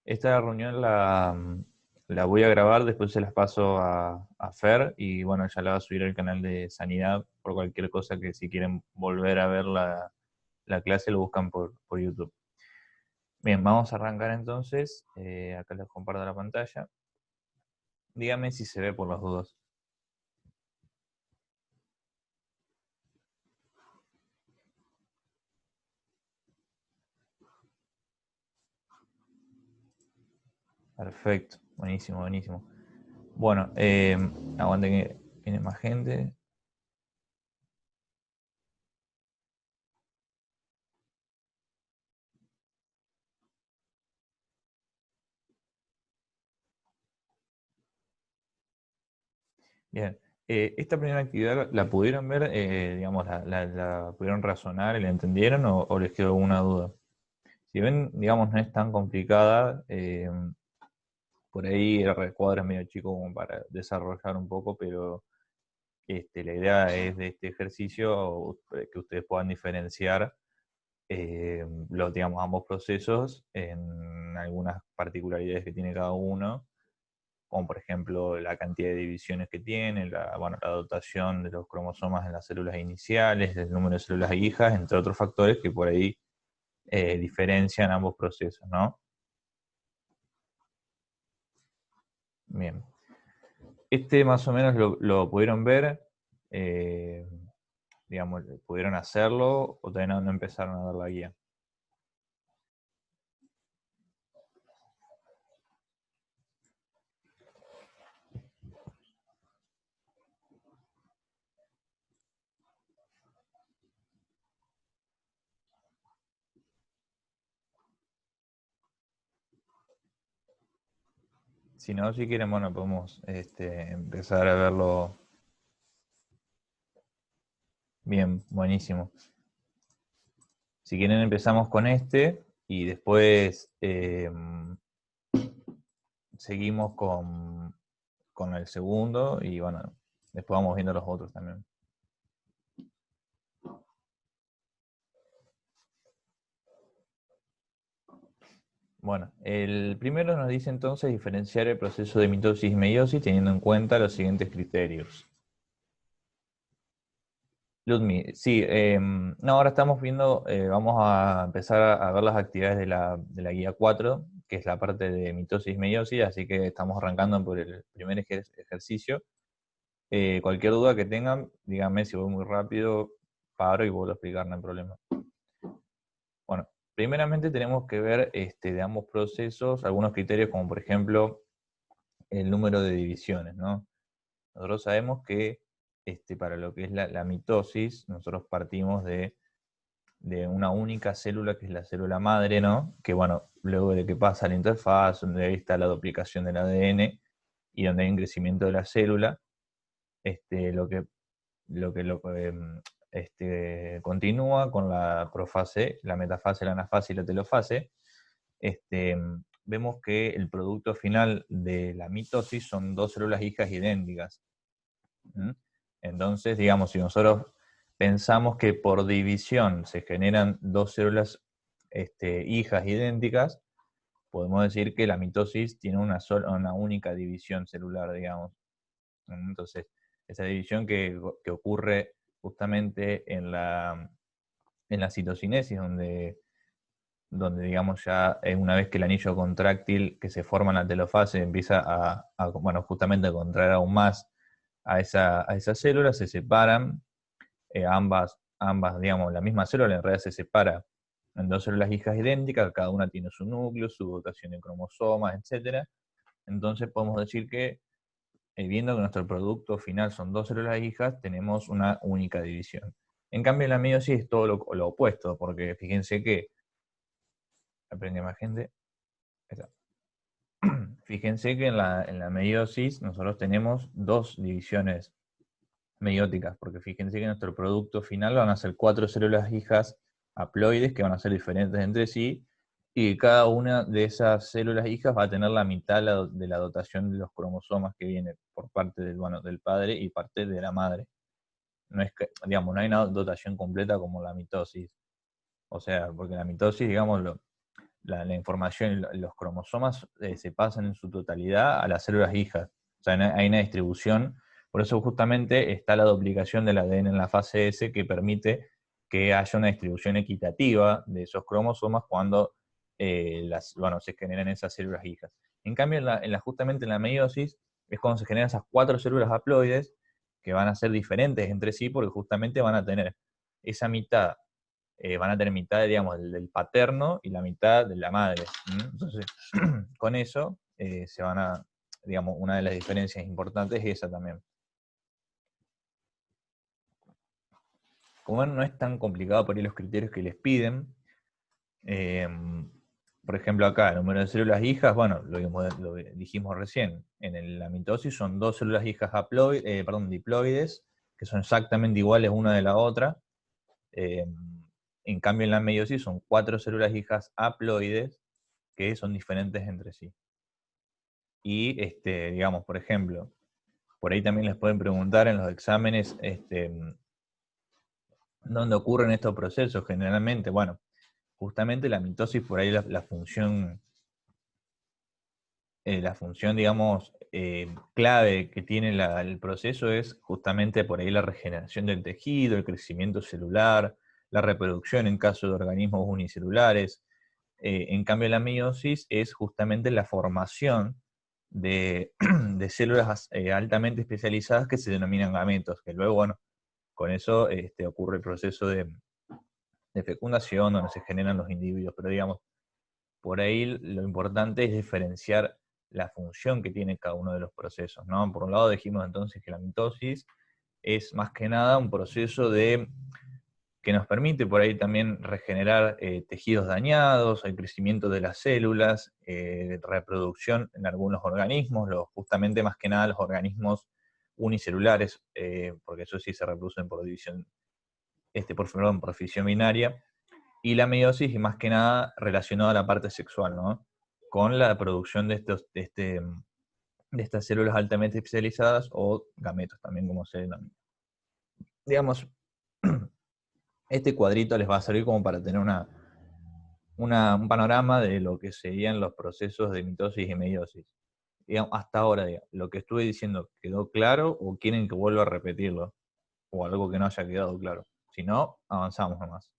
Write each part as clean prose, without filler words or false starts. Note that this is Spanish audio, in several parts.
Esta reunión la voy a grabar, después se las paso a Fer y bueno, ya la va a subir al canal de Sanidad por cualquier cosa que si quieren volver a ver la clase lo buscan por YouTube. Bien, vamos a arrancar entonces. Acá les comparto la pantalla. Dígame si se ve por las dudas. Perfecto, buenísimo, buenísimo. Bueno, aguanten que viene más gente. Bien, esta primera actividad la pudieron ver, digamos, la pudieron razonar y la entendieron o les quedó alguna duda. Si ven, digamos, no es tan complicada, por ahí el recuadro es medio chico como para desarrollar un poco, pero la idea es de este ejercicio que ustedes puedan diferenciar los, digamos, ambos procesos en algunas particularidades que tiene cada uno, como por ejemplo la cantidad de divisiones que tiene, bueno, la dotación de los cromosomas en las células iniciales, el número de células hijas, entre otros factores que por ahí diferencian ambos procesos, ¿no? Bien. Más o menos lo pudieron ver, eh, digamos, pudieron hacerlo o todavía no empezaron a ver la guía. Si no, si quieren, bueno, podemos empezar a verlo. Bien, buenísimo. Si quieren empezamos con y después seguimos con el segundo y bueno, después vamos viendo los otros también. Bueno, el primero nos dice entonces diferenciar el proceso de mitosis y meiosis teniendo en cuenta los siguientes criterios. Ludmi, sí, no, ahora estamos viendo, vamos a empezar a ver las actividades de la guía 4, que es la parte de mitosis y meiosis, así que estamos arrancando por el primer ejercicio. Cualquier duda que tengan, díganme si voy muy rápido, paro y vuelvo a explicar, no hay problema. Bueno, primeramente tenemos que ver de ambos procesos algunos criterios como por ejemplo el número de divisiones, ¿no? Nosotros sabemos que para lo que es la mitosis, nosotros partimos de una única célula que es la célula madre, ¿no? Que bueno, luego de que pasa la interfaz, donde ahí está la duplicación del ADN y donde hay un crecimiento de la célula, continúa con la profase, la metafase, la anafase y la telofase. Vemos que el producto final de la mitosis son dos células hijas idénticas. Entonces, digamos, si nosotros pensamos que por división se generan dos células hijas idénticas, podemos decir que la mitosis tiene una única división celular, digamos. Entonces, esa división que ocurre justamente en la citocinesis, donde digamos ya una vez que el anillo contráctil que se forma en la telofase empieza bueno, justamente a contraer aún más a esa célula, se separan ambas, digamos, la misma célula en realidad se separa en dos células hijas idénticas, cada una tiene su núcleo, su dotación de cromosomas, etc. Entonces podemos decir que, viendo que nuestro producto final son dos células hijas, tenemos una única división. En cambio, en la meiosis es todo lo opuesto, porque fíjense que, aprende más gente, fíjense que en la meiosis nosotros tenemos dos divisiones meióticas, porque fíjense que nuestro producto final van a ser cuatro células hijas haploides que van a ser diferentes entre sí, y cada una de esas células hijas va a tener la mitad de la dotación de los cromosomas que viene por parte del padre y parte de la madre. No es que, digamos, no hay una dotación completa como la mitosis. O sea, porque la mitosis, digamos, la información, los cromosomas se pasan en su totalidad a las células hijas. O sea, hay una distribución, por eso justamente está la duplicación del ADN en la fase S que permite que haya una distribución equitativa de esos cromosomas cuando se generan esas células hijas. En cambio, justamente en la meiosis es cuando se generan esas 4 células haploides que van a ser diferentes entre sí porque justamente van a tener esa mitad, van a tener mitad, digamos, del paterno y la mitad de la madre. Entonces, con eso se van a, digamos, una de las diferencias importantes es esa también. Como ven, no es tan complicado por ahí los criterios que les piden. Por ejemplo, acá, el número de células hijas, bueno, lo dijimos recién, la mitosis son 2 células hijas diploides, que son exactamente iguales una de la otra. En cambio, en la meiosis son 4 células hijas haploides, que son diferentes entre sí. Y, digamos, por ejemplo, por ahí también les pueden preguntar en los exámenes, ¿dónde ocurren estos procesos? Generalmente, bueno, justamente la mitosis, por ahí la función, digamos, clave que tiene el proceso es justamente por ahí la regeneración del tejido, el crecimiento celular, la reproducción en caso de organismos unicelulares. En cambio, la meiosis es justamente la formación de, de células altamente especializadas que se denominan gametos, que luego, bueno, con eso ocurre el proceso de fecundación, donde se generan los individuos, pero digamos, por ahí lo importante es diferenciar la función que tiene cada uno de los procesos, ¿no? Por un lado dijimos entonces que la mitosis es más que nada un proceso que nos permite por ahí también regenerar tejidos dañados, el crecimiento de las células, reproducción en algunos organismos, justamente más que nada los organismos unicelulares, porque eso sí se reproducen por división, por fisión binaria, y la meiosis más que nada relacionada a la parte sexual, ¿no? Con la producción de estas células altamente especializadas o gametos también, como se denomina. Digamos, este cuadrito les va a servir como para tener un panorama de lo que serían los procesos de mitosis y meiosis. Digamos, hasta ahora, lo que estuve diciendo, ¿quedó claro o quieren que vuelva a repetirlo? O algo que no haya quedado claro. Si no, avanzamos nomás.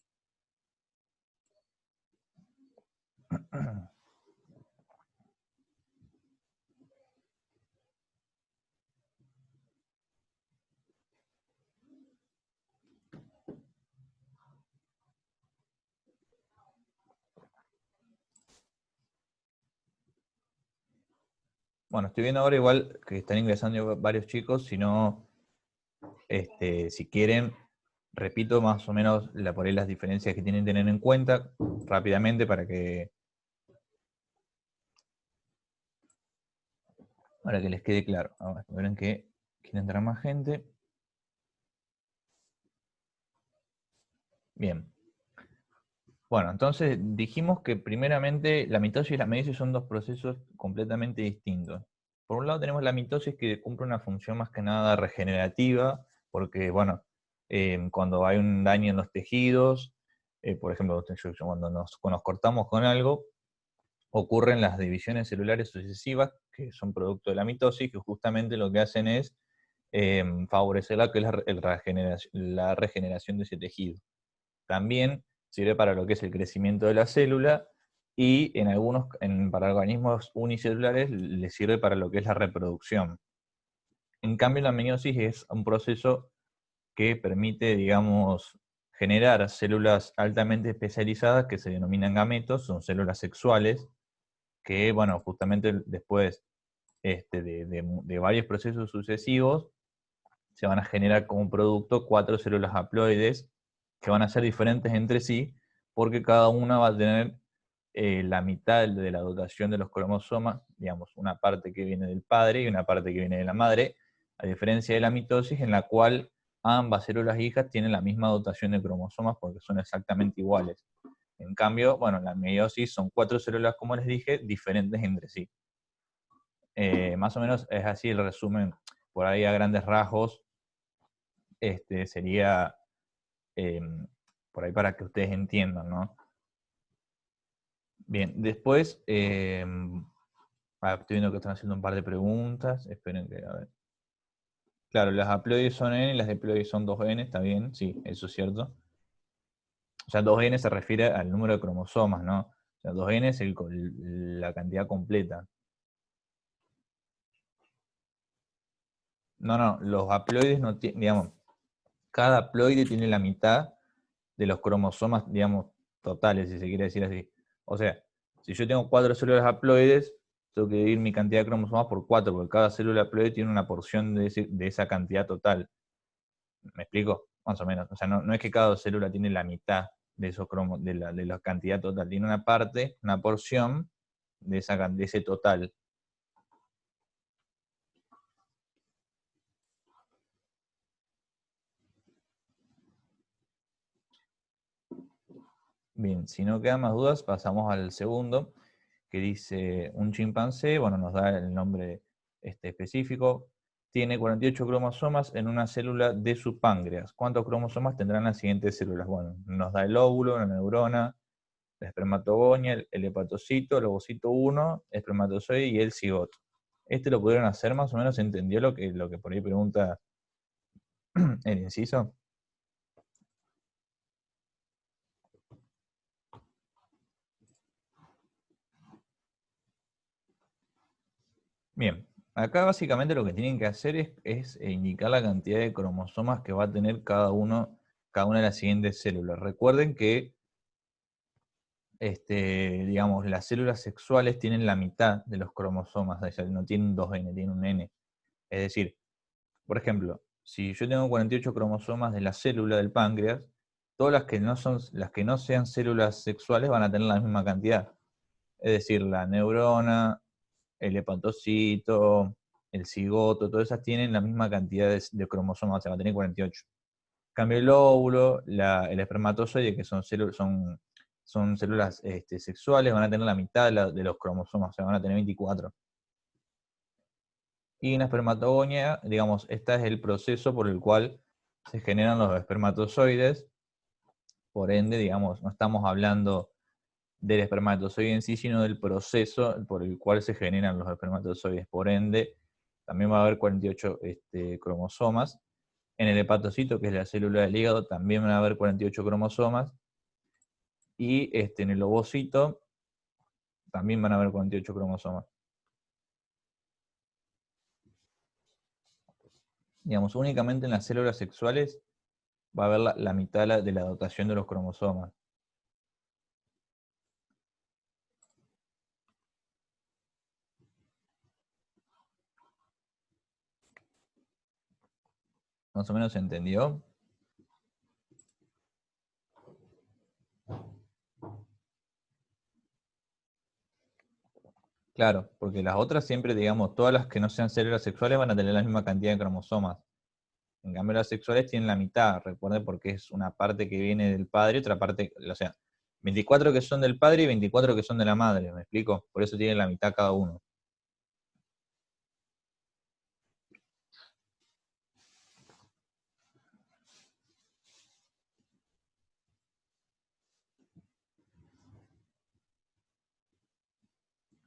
Bueno, estoy viendo ahora igual que están ingresando varios chicos, si no, si quieren, repito más o menos por ahí las diferencias que tienen que tener en cuenta rápidamente para que les quede claro. Ahora, verán que quiere entrar más gente. Bien. Bueno, entonces dijimos que primeramente la mitosis y la meiosis son dos procesos completamente distintos. Por un lado tenemos la mitosis que cumple una función más que nada regenerativa, porque bueno, cuando hay un daño en los tejidos, por ejemplo, cuando nos cortamos con algo, ocurren las divisiones celulares sucesivas, que son producto de la mitosis, que justamente lo que hacen es favorecer que es la regeneración de ese tejido. También sirve para lo que es el crecimiento de la célula y para organismos unicelulares le sirve para lo que es la reproducción. En cambio, la meiosis es un proceso que permite, digamos, generar células altamente especializadas que se denominan gametos, son células sexuales, que, bueno, justamente después de varios procesos sucesivos, se van a generar como producto 4 células haploides que van a ser diferentes entre sí, porque cada una va a tener la mitad de la dotación de los cromosomas, digamos, una parte que viene del padre y una parte que viene de la madre, a diferencia de la mitosis, en la cual ambas células hijas tienen la misma dotación de cromosomas porque son exactamente iguales. En cambio, bueno, en la meiosis son 4 células, como les dije, diferentes entre sí. Más o menos es así el resumen, por ahí a grandes rasgos, sería por ahí para que ustedes entiendan, ¿no? Bien, después, estoy viendo que están haciendo un par de preguntas. Esperen que, a ver. Claro, las haploides son N y las diploides son 2N, está bien, sí, eso es cierto. O sea, 2N se refiere al número de cromosomas, ¿no? O sea, 2N es la cantidad completa. No, los haploides no tienen, digamos, cada haploide tiene la mitad de los cromosomas, digamos, totales, si se quiere decir así. O sea, si yo tengo 4 células haploides, tengo que dividir mi cantidad de cromosomas por 4, porque cada célula haploide tiene una porción de esa cantidad total. ¿Me explico? Más o menos. O sea, no es que cada célula tiene la mitad de esos cromos, de la cantidad total. Tiene una parte, una porción de ese total. Bien, si no quedan más dudas, pasamos al segundo, que dice un chimpancé, bueno, nos da el nombre específico, tiene 48 cromosomas en una célula de su páncreas. ¿Cuántos cromosomas tendrán las siguientes células? Bueno, nos da el óvulo, la neurona, la espermatogonia, el hepatocito, el ovocito 1, el espermatozoide y el cigoto. Este lo pudieron hacer más o menos, ¿entendió lo que por ahí pregunta el inciso? Bien, acá básicamente lo que tienen que hacer es indicar la cantidad de cromosomas que va a tener cada una de las siguientes células. Recuerden que, digamos, las células sexuales tienen la mitad de los cromosomas, no tienen 2N, tienen un N. Es decir, por ejemplo, si yo tengo 48 cromosomas de la célula del páncreas, todas las que no sean células sexuales van a tener la misma cantidad. Es decir, la neurona, el hepatocito, el cigoto, todas esas tienen la misma cantidad de cromosomas, o sea, va a tener 48. En cambio, el óvulo, el espermatozoide, que son células sexuales, van a tener la mitad de los cromosomas, o sea, van a tener 24. Y en la espermatogonia, digamos, este es el proceso por el cual se generan los espermatozoides. Por ende, digamos, no estamos hablando del espermatozoide en sí, sino del proceso por el cual se generan los espermatozoides. Por ende, también va a haber 48 cromosomas. En el hepatocito, que es la célula del hígado, también van a haber 48 cromosomas. Y en el ovocito también van a haber 48 cromosomas. Digamos, únicamente en las células sexuales va a haber la mitad de la dotación de los cromosomas. ¿Más o menos se entendió? Claro, porque las otras siempre, digamos, todas las que no sean células sexuales van a tener la misma cantidad de cromosomas. En cambio, las sexuales tienen la mitad, recuerden, porque es una parte que viene del padre y otra parte, o sea, 24 que son del padre y 24 que son de la madre, ¿me explico? Por eso tienen la mitad cada uno.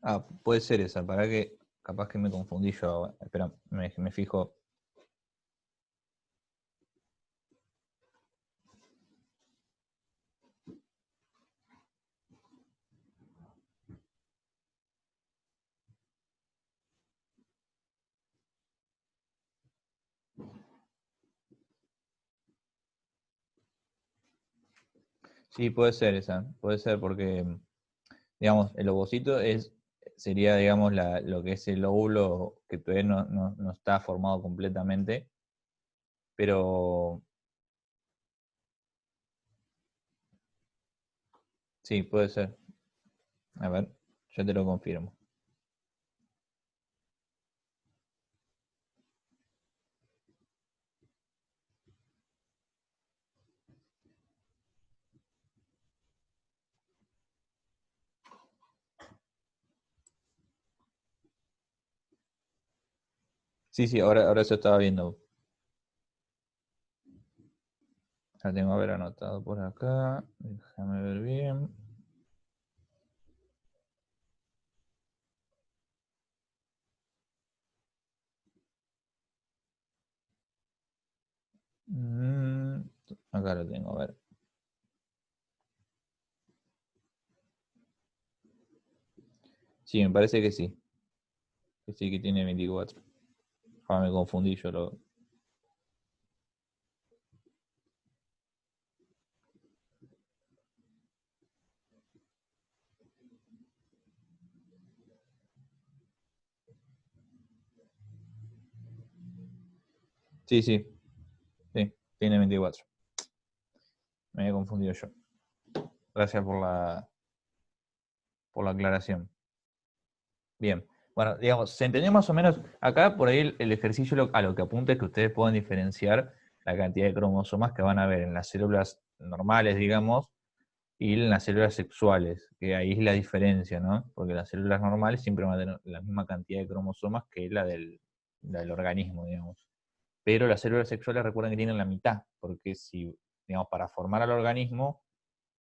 Ah, puede ser esa, para que capaz que me confundí yo. Espera, me fijo. Sí, puede ser esa, puede ser porque, digamos, el ovocito sería, digamos, lo que es el óvulo que todavía no está formado completamente, pero sí, puede ser. A ver, yo te lo confirmo. Sí, sí, ahora se estaba viendo. La tengo a ver anotado por acá. Déjame ver bien. Mm, Acá lo tengo, a ver. Sí, me parece que sí. Que sí que tiene 24. Ah, me confundí yo. Sí, sí, sí, tiene 24. Me había confundido yo. Gracias por la aclaración. Bien. Bueno, digamos, se entendió más o menos. Acá por ahí el ejercicio a lo que apunta es que ustedes puedan diferenciar la cantidad de cromosomas que van a ver en las células normales, digamos, y en las células sexuales, que ahí es la diferencia, ¿no? Porque las células normales siempre van a tener la misma cantidad de cromosomas que la del organismo, digamos. Pero las células sexuales recuerden que tienen la mitad, porque si, digamos, para formar al organismo,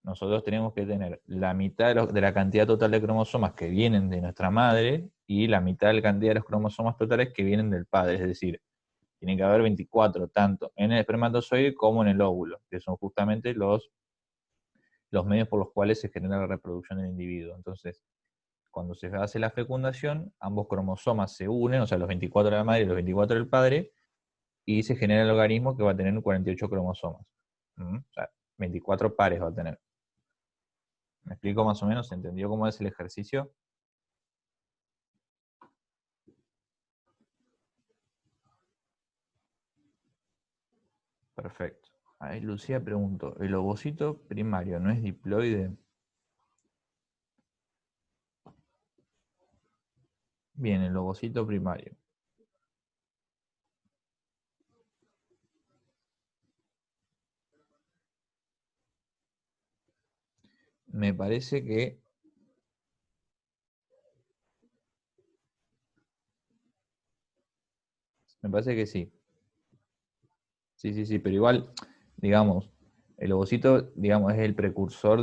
nosotros tenemos que tener la mitad de la cantidad total de cromosomas que vienen de nuestra madre y la mitad de la cantidad de los cromosomas totales que vienen del padre, es decir, tiene que haber 24 tanto en el espermatozoide como en el óvulo, que son justamente los medios por los cuales se genera la reproducción del individuo. Entonces, cuando se hace la fecundación, ambos cromosomas se unen, o sea, los 24 de la madre y los 24 del padre, y se genera el organismo que va a tener 48 cromosomas. O sea, 24 pares va a tener. ¿Me explico más o menos? ¿Se entendió cómo es el ejercicio? Perfecto. Ahí Lucía preguntó, ¿el ovocito primario no es diploide? Bien, el ovocito primario. Me parece que, me parece que sí. Sí, sí, sí, pero igual, digamos, el ovocito, digamos, es el precursor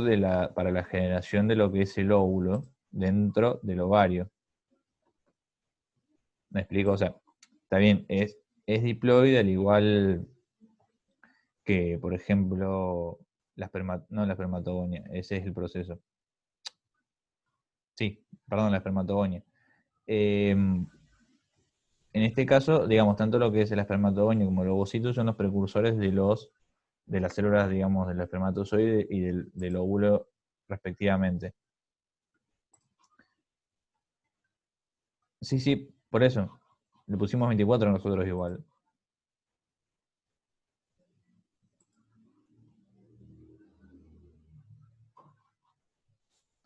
para la generación de lo que es el óvulo dentro del ovario. ¿Me explico? O sea, está bien, es diploide al igual que, por ejemplo, no la espermatogonia, ese es el proceso. Sí, perdón, la espermatogonia. En este caso, digamos, tanto lo que es el espermatogonia como el ovocito son los precursores de las células, digamos, del espermatozoide y del óvulo respectivamente. Sí, sí, por eso. Le pusimos 24 nosotros igual.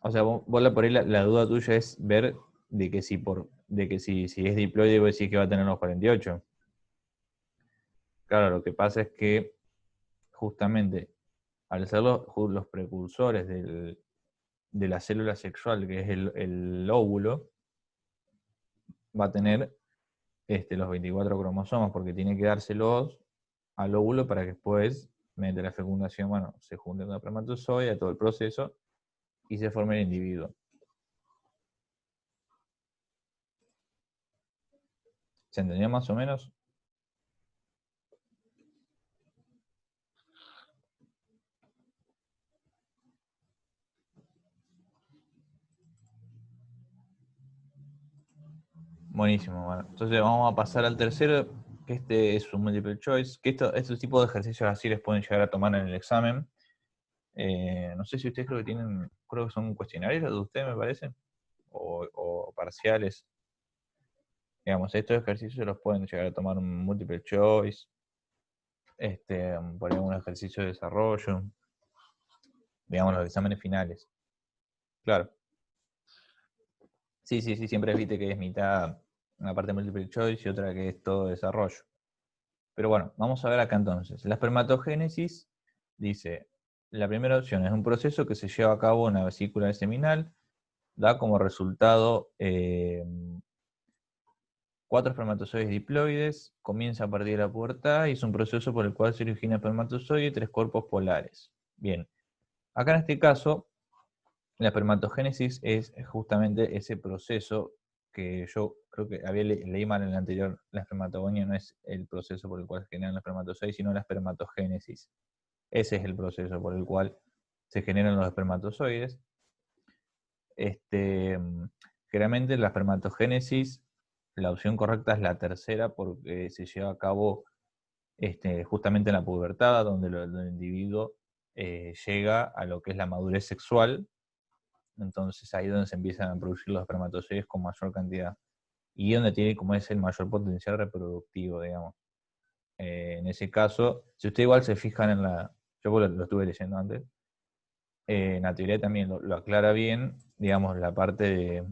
O sea, por ahí la duda tuya es ver de que si es diploide, vos decís que va a tener los 48. Claro, lo que pasa es que justamente al ser los precursores de la célula sexual, que es el óvulo, va a tener los 24 cromosomas, porque tiene que dárselos al óvulo para que después, mediante la fecundación, bueno, se junte con el espermatozoide, todo el proceso, y se forme el individuo. ¿Se entendió más o menos? Buenísimo, bueno. Entonces vamos a pasar al tercero, que este es un multiple choice, que estos tipos de ejercicios así les pueden llegar a tomar en el examen. No sé si ustedes creo que son cuestionarios los de ustedes, me parece, o parciales. Digamos, estos ejercicios los pueden llegar a tomar un multiple choice, por ahí un ejercicio de desarrollo, digamos, los exámenes finales. Claro. Sí, sí, sí, siempre viste que es mitad una parte multiple choice y otra que es todo desarrollo. Pero bueno, vamos a ver acá entonces. La espermatogénesis dice, la primera opción es un proceso que se lleva a cabo en la vesícula seminal, da como resultado 4 espermatozoides diploides, comienza a partir de la pubertad y es un proceso por el cual se origina espermatozoide y 3 cuerpos polares. Bien, acá en este caso, la espermatogénesis es justamente ese proceso que yo creo que leí mal en el anterior, la espermatogonia no es el proceso por el cual se generan los espermatozoides, sino la espermatogénesis. Ese es el proceso por el cual se generan los espermatozoides. Generalmente la espermatogénesis, la opción correcta es la tercera porque se lleva a cabo justamente en la pubertad, donde el individuo llega a lo que es la madurez sexual. Entonces ahí es donde se empiezan a producir los espermatozoides con mayor cantidad y donde tiene como es el mayor potencial reproductivo, digamos. En ese caso, si usted igual se fijan en yo lo estuve leyendo antes, en la teoría también lo aclara bien, digamos, la parte de...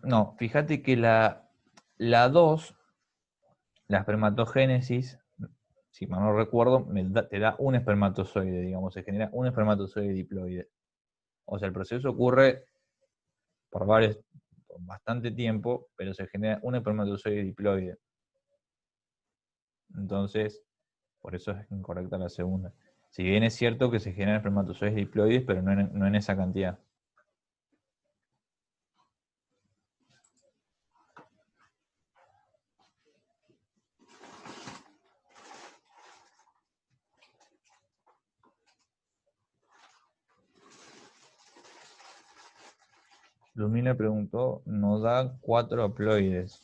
no, fíjate que la 2, la espermatogénesis, si mal no recuerdo, te da un espermatozoide, digamos, se genera un espermatozoide diploide. O sea, el proceso ocurre por bastante tiempo, pero se genera un espermatozoide diploide. Entonces, por eso es incorrecta la segunda. Si bien es cierto que se generan espermatozoides diploides, pero no en esa cantidad. Lumina preguntó, ¿nos da 4 haploides?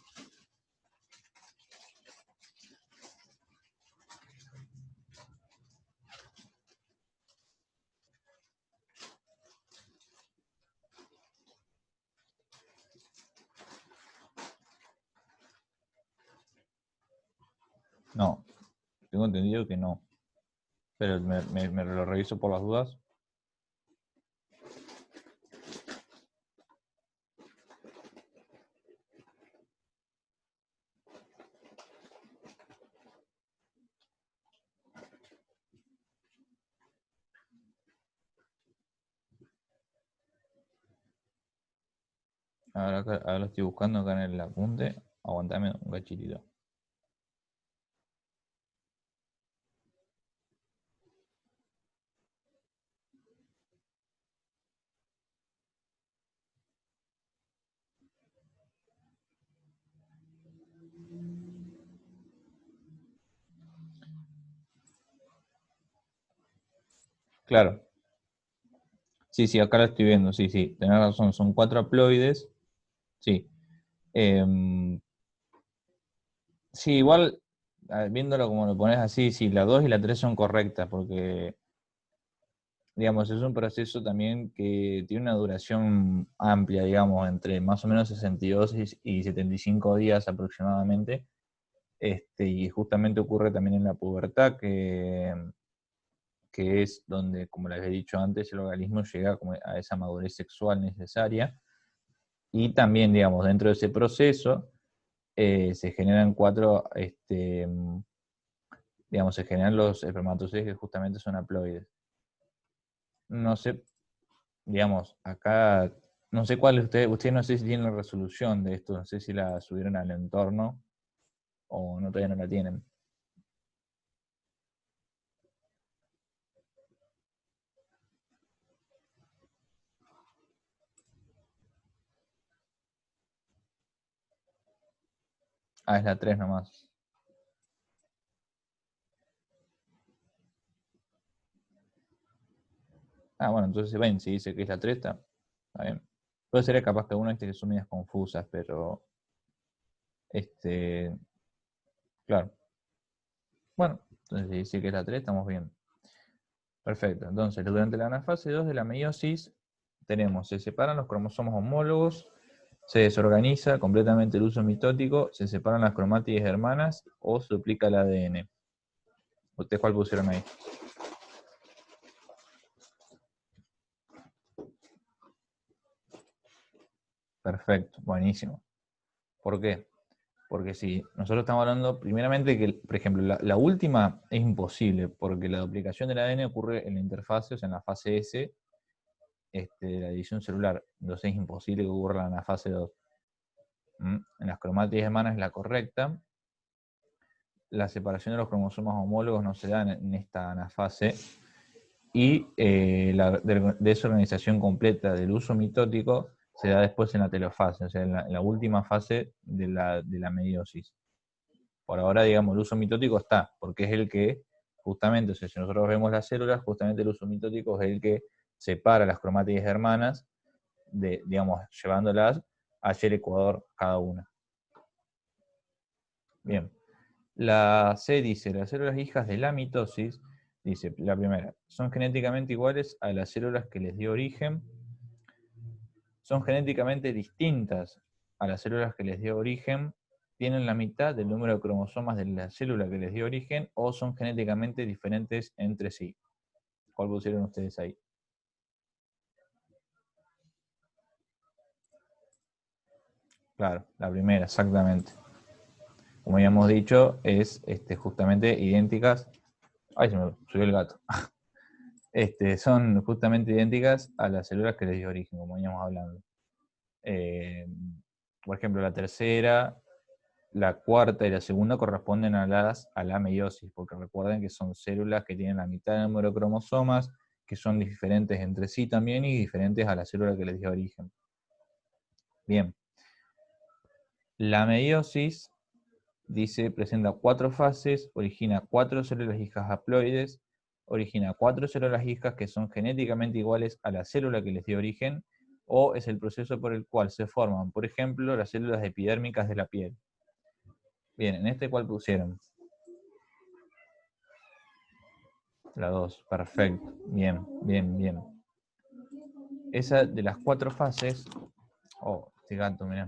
No, tengo entendido que no. Pero me lo reviso por las dudas. Ahora lo estoy buscando acá en el apunte. Aguantame un cachitito. Claro. Sí, acá lo estoy viendo. Sí, tenés razón. Son 4 haploides. Sí. Sí, igual, viéndolo como lo pones así, sí, la 2 y la 3 son correctas, porque, digamos, es un proceso también que tiene una duración amplia, digamos, entre más o menos 62 y 75 días aproximadamente, y justamente ocurre también en la pubertad, que es donde, como les he dicho antes, el organismo llega como a esa madurez sexual necesaria, y también, digamos, dentro de ese proceso se generan 4, digamos, se generan los espermatozoides que justamente son haploides. No sé, digamos, acá, no sé cuál usted no sé si tiene la resolución de esto, no sé si la subieron al entorno o no, todavía no la tienen. Ah, es la 3 nomás. Ah, bueno, entonces ven, si dice que es la 3, está bien. Puede ser capaz que alguna que son medias confusas, pero, este, claro. Bueno, entonces si dice que es la 3, estamos bien. Perfecto, entonces durante la fase 2 de la meiosis tenemos, se separan los cromosomas homólogos, se desorganiza completamente el uso mitótico, se separan las cromátides hermanas o se duplica el ADN. ¿Ustedes cuál pusieron ahí? Perfecto, buenísimo. ¿Por qué? Porque si nosotros estamos hablando, primeramente, que, por ejemplo, la última es imposible, porque la duplicación del ADN ocurre en la interfase, o sea, en la fase S de la división celular. Entonces es imposible que ocurra en la fase 2. En las cromátides hermanas es la correcta. La separación de los cromosomas homólogos no se da en esta anafase. y la desorganización completa del uso mitótico se da después en la telofase, o sea, en la última fase de la meiosis. Por ahora, digamos, el uso mitótico está, porque es el que, justamente, o sea, si nosotros vemos las células, justamente el uso mitótico es el que separa las cromátides hermanas, digamos, llevándolas hacia el ecuador cada una. Bien. La C dice, las células hijas de la mitosis, dice, la primera, son genéticamente iguales a las células que les dio origen, son genéticamente distintas a las células que les dio origen, tienen la mitad del número de cromosomas de la célula que les dio origen, o son genéticamente diferentes entre sí. ¿Cuál pusieron ustedes ahí? Claro, la primera, exactamente. Como habíamos dicho, es justamente idénticas. Ay, se me subió el gato. Son justamente idénticas a las células que les dio origen, como veníamos hablando. Por ejemplo, la tercera, la cuarta y la segunda corresponden a la meiosis, porque recuerden que son células que tienen la mitad del número de cromosomas, que son diferentes entre sí también y diferentes a la célula que les dio origen. Bien. La meiosis, dice, presenta 4 fases, origina 4 células hijas haploides, origina 4 células hijas que son genéticamente iguales a la célula que les dio origen, o es el proceso por el cual se forman, por ejemplo, las células epidérmicas de la piel. Bien, en este cual pusieron. La 2, perfecto. Bien, bien, bien. Esa de las 4 fases. Oh, este gato, mirá.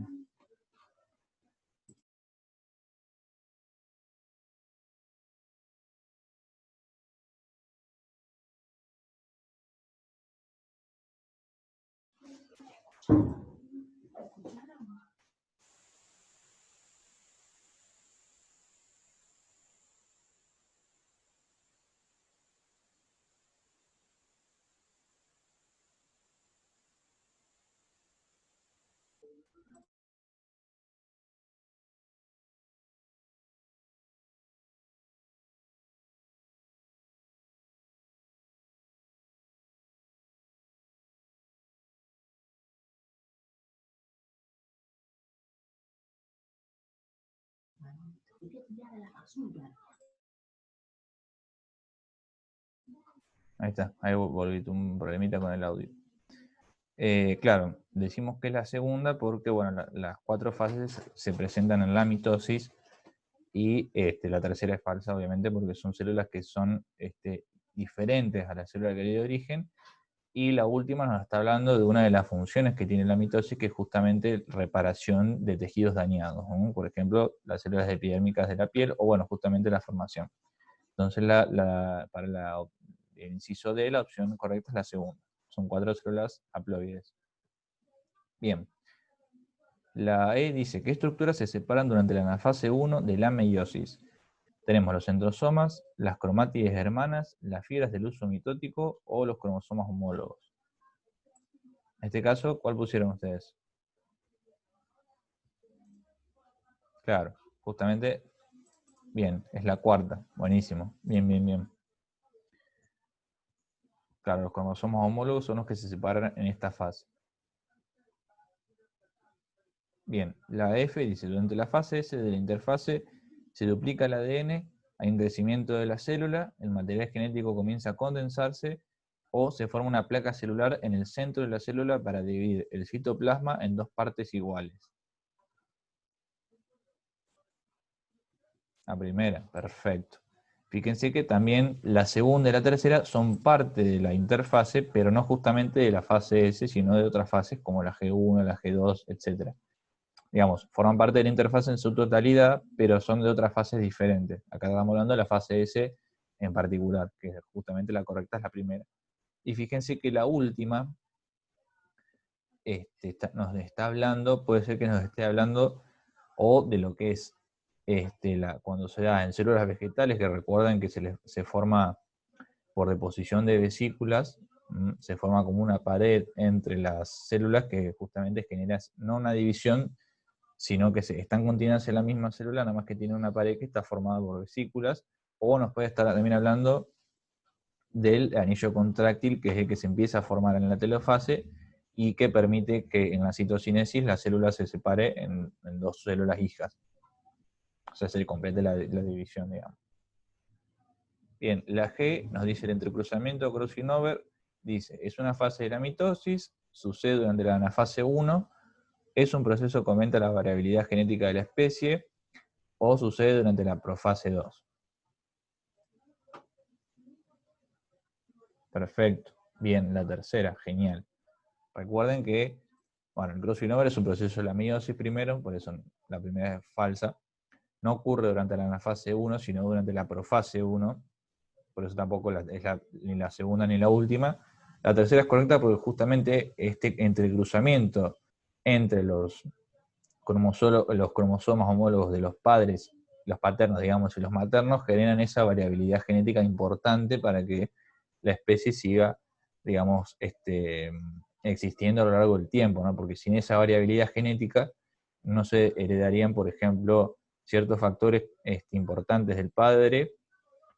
Ahí está, ahí volví un problemita con el audio. Claro, decimos que es la segunda porque bueno, las 4 fases se presentan en la mitosis y la tercera es falsa, obviamente, porque son células que son diferentes a la célula que le dio origen. Y la última nos está hablando de una de las funciones que tiene la mitosis, que es justamente reparación de tejidos dañados, ¿no? Por ejemplo, las células epidérmicas de la piel o, bueno, justamente la formación. Entonces, para el inciso D, la opción correcta es la segunda. Son 4 células haploides. Bien. La E dice, ¿qué estructuras se separan durante la fase 1 de la meiosis? Tenemos los centrosomas, las cromátides hermanas, las fibras del uso mitótico o los cromosomas homólogos. En este caso, ¿cuál pusieron ustedes? Claro, justamente, bien, es la cuarta, buenísimo, bien, bien, bien. Claro, los cromosomas homólogos son los que se separan en esta fase. Bien, la F dice, durante la fase S de la interfase se duplica el ADN, hay un crecimiento de la célula, el material genético comienza a condensarse o se forma una placa celular en el centro de la célula para dividir el citoplasma en 2 partes iguales. La primera, perfecto. Fíjense que también la segunda y la tercera son parte de la interfase, pero no justamente de la fase S, sino de otras fases como la G1, la G2, etc. Digamos, forman parte de la interfase en su totalidad, pero son de otras fases diferentes. Acá estamos hablando de la fase S en particular, que justamente la correcta es la primera. Y fíjense que la última nos está hablando, puede ser que nos esté hablando o de lo que es cuando se da en células vegetales, que recuerden que se forma por deposición de vesículas, se forma como una pared entre las células que justamente genera no una división, sino que están contenidas en la misma célula, nada más que tiene una pared que está formada por vesículas, o nos puede estar también hablando del anillo contráctil, que es el que se empieza a formar en la telofase y que permite que en la citocinesis la célula se separe en dos células hijas. O sea, se complete la división, digamos. Bien, la G nos dice el entrecruzamiento crossing over, dice, es una fase de la mitosis, sucede durante la anafase 1, es un proceso que aumenta la variabilidad genética de la especie, o sucede durante la profase 2. Perfecto. Bien, la tercera, genial. Recuerden que, bueno, el crossing over es un proceso de la meiosis primero, por eso la primera es falsa. No ocurre durante la anafase 1, sino durante la profase 1, por eso tampoco es ni la segunda ni la última. La tercera es correcta porque justamente este entrecruzamiento entre los cromosomas homólogos de los padres, los paternos, digamos, y los maternos, generan esa variabilidad genética importante para que la especie siga, digamos, existiendo a lo largo del tiempo, ¿no? Porque sin esa variabilidad genética no se heredarían, por ejemplo, ciertos factores importantes del padre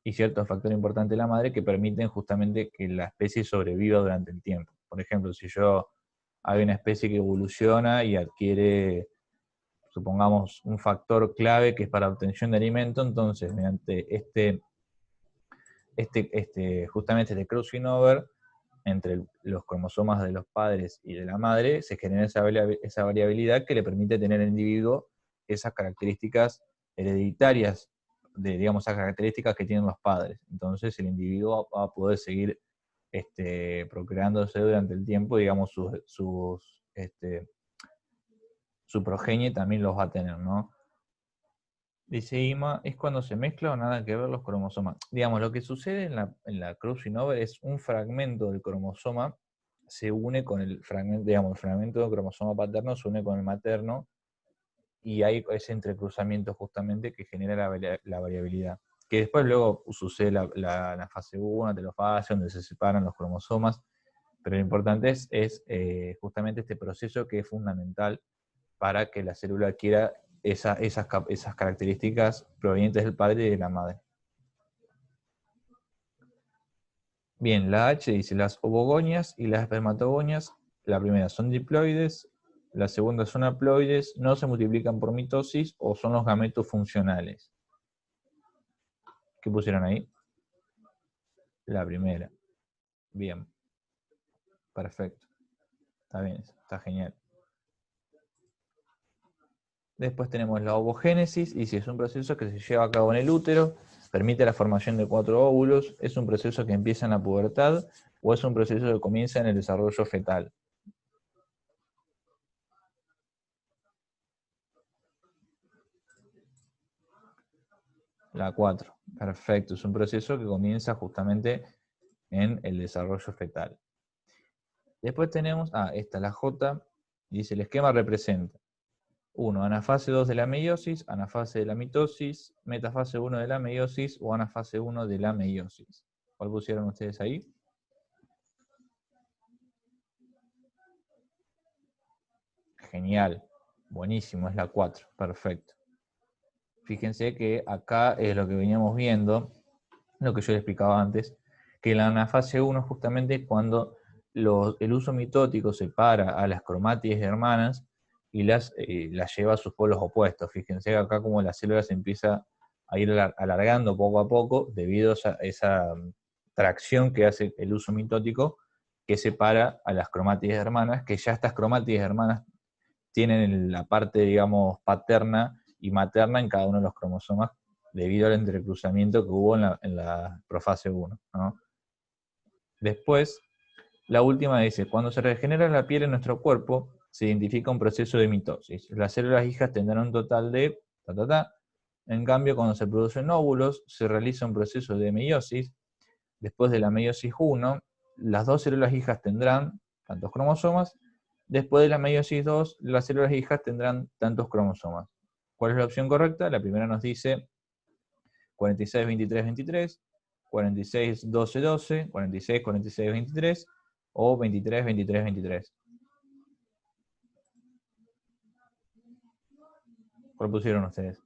y ciertos factores importantes de la madre que permiten justamente que la especie sobreviva durante el tiempo. Por ejemplo, si hay una especie que evoluciona y adquiere, supongamos, un factor clave que es para obtención de alimento, entonces mediante justamente este crossing over entre los cromosomas de los padres y de la madre, se genera esa variabilidad que le permite tener al individuo esas características hereditarias, digamos, esas características que tienen los padres. Entonces el individuo va a poder seguir procreándose durante el tiempo, digamos, su progenie también los va a tener, ¿no? Dice Ima, es cuando se mezcla o nada que ver los cromosomas. Digamos, lo que sucede en la crossing over es un fragmento del cromosoma se une con el fragmento, digamos, el fragmento del cromosoma paterno se une con el materno y hay ese entrecruzamiento justamente que genera la variabilidad. Que después luego sucede la fase 1, telofase, donde se separan los cromosomas, pero lo importante es justamente este proceso que es fundamental para que la célula adquiera esas características provenientes del padre y de la madre. Bien, la H dice las ovogonias y las espermatogonias, la primera son diploides, la segunda son haploides, no se multiplican por mitosis o son los gametos funcionales. ¿Qué pusieron ahí? La primera. Bien. Perfecto. Está bien, está genial. Después tenemos la ovogénesis, y si es un proceso que se lleva a cabo en el útero, permite la formación de 4 óvulos, es un proceso que empieza en la pubertad o es un proceso que comienza en el desarrollo fetal. La 4, perfecto, es un proceso que comienza justamente en el desarrollo fetal. Después tenemos, esta la J, dice el esquema representa 1. Anafase 2 de la meiosis, anafase de la mitosis, metafase 1 de la meiosis o anafase 1 de la meiosis. ¿Cuál pusieron ustedes ahí? Genial, buenísimo, es la 4, perfecto. Fíjense que acá es lo que veníamos viendo, lo que yo les explicaba antes, que la anafase 1 justamente es cuando el uso mitótico separa a las cromátides hermanas y las lleva a sus polos opuestos. Fíjense acá como la célula se empieza a ir alargando poco a poco debido a esa tracción que hace el uso mitótico que separa a las cromátides hermanas, que ya estas cromátides hermanas tienen la parte, digamos, paterna y materna en cada uno de los cromosomas debido al entrecruzamiento que hubo en la profase 1, ¿no? Después, la última dice, cuando se regenera la piel en nuestro cuerpo, se identifica un proceso de mitosis. Las células hijas tendrán un total de En cambio, cuando se producen óvulos, se realiza un proceso de meiosis. Después de la meiosis 1, las dos células hijas tendrán tantos cromosomas. Después de la meiosis 2, las células hijas tendrán tantos cromosomas. ¿Cuál es la opción correcta? La primera nos dice 46, 23, 23, 46, 12, 12, 46, 46, 23 o 23, 23, 23. ¿Cuál pusieron ustedes?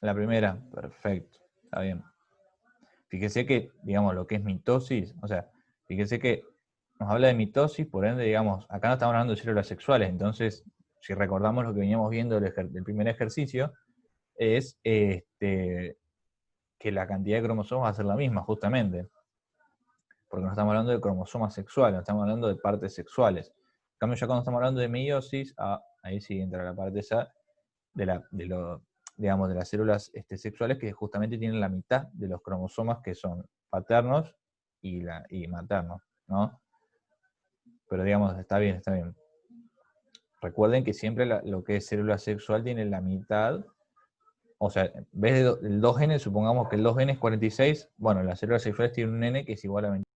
La primera, perfecto, está bien. Fíjese que, digamos, lo que es mitosis, o sea, fíjese que nos habla de mitosis, por ende, digamos, acá no estamos hablando de células sexuales, entonces, si recordamos lo que veníamos viendo del primer ejercicio, es que la cantidad de cromosomas va a ser la misma, justamente, porque no estamos hablando de cromosomas sexuales, no estamos hablando de partes sexuales. En cambio, ya cuando estamos hablando de meiosis, ahí sí entra la parte esa digamos, de las células sexuales que justamente tienen la mitad de los cromosomas que son paternos y maternos, ¿no? Pero digamos, está bien, está bien. Recuerden que siempre lo que es célula sexual tiene la mitad, o sea, en vez del 2N, supongamos que el 2N es 46, bueno, las células sexuales tienen un N que es igual a 26.